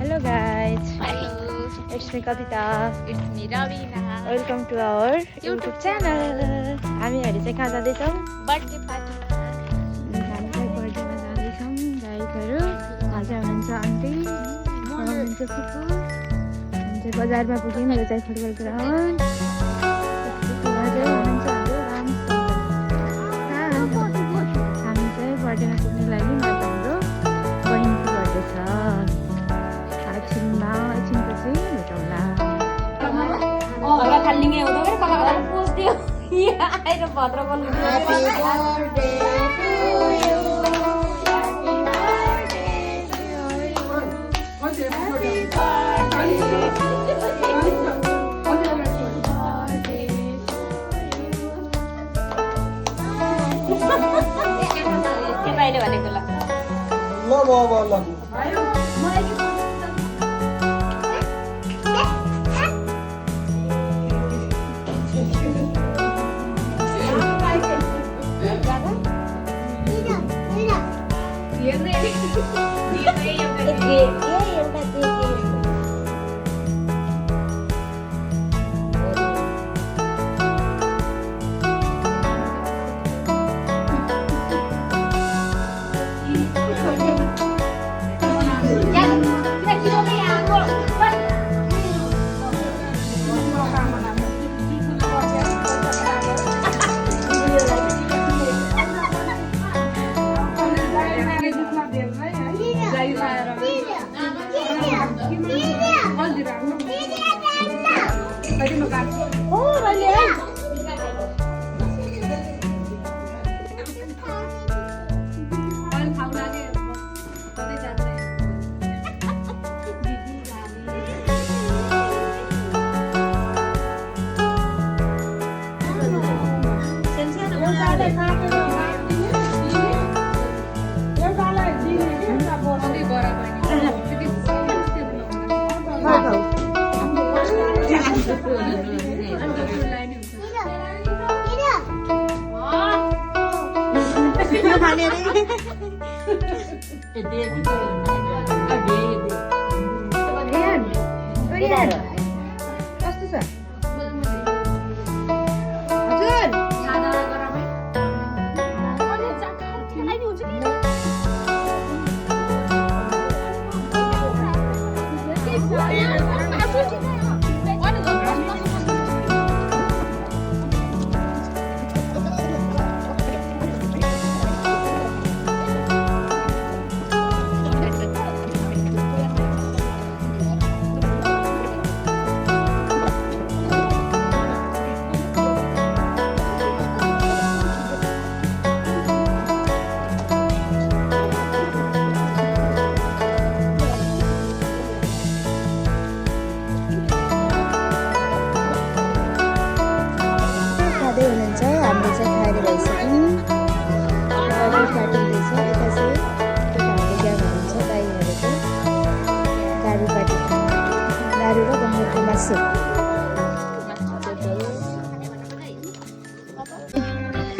Hello guys, Hello, it's me Kavita. it's me Ravina. Welcome to our YouTube channel. हामीहरू चाहिँ कहाँ जाँदैछौँ? Birthday party. हामी चाहिँ बर्थडेमा जाँदैछौँ गाइजहरू। उहाँ चाहिँ हुनुहुन्छ आन्टी, उहाँ हुनुहुन्छ फुपू। हामी चाहिँ बजारमा पुग्यौँ, यो चाहिँ फुटबल ग्राउन्ड। उहाँ चाहिँ हुनुहुन्छ हाम्रो राम हामी चाहिँ बर्थडेमा पुग्ने लागि आज हाम्रो बहिनीको बर्थडे छ। एकछिनपछि भेटौँला। Kalau kalinya udah kan kalau post dia, iya, air botol kalau Happy birthday to you. Kita ini balik dulu.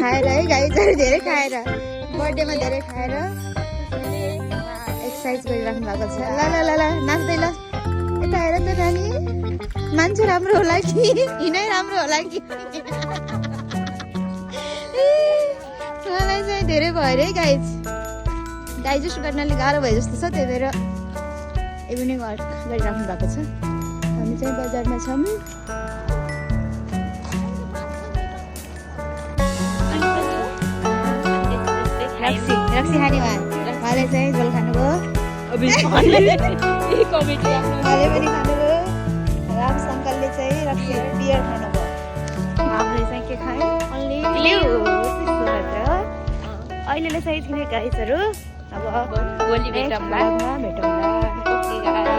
खाएर है गाइजहरू धेरै खाएर बर्थडेमा धेरै खाएर एक्सर्साइज गरिराख्नु भएको छ। ल ल ल ल नाच्दै ल यता हेर त नानी, मान्छे राम्रो होला कि हिँडाइ राम्रो होला कि। मलाई चाहिँ धेरै भयो अरे गाइज, डाइजेस्ट गर्नाले गाह्रो भयो जस्तो छ, त्यही भएर इभिनिङ वाक गरिराख्नु भएको छ। हामी चाहिँ बजारमा छौँ। रक्सी खाने उहाँले चाहिँ झोल खानुभयो, उहाँले पनि खानुभयो। राम सङ्कलले चाहिँ रक्सी बियर खानुभयो। हामीले चाहिँ के खायौँ? ओन्ली अहिले चाहिँ थिए गाइजहरू। अब भोलि भेटौँला। भेटौँला।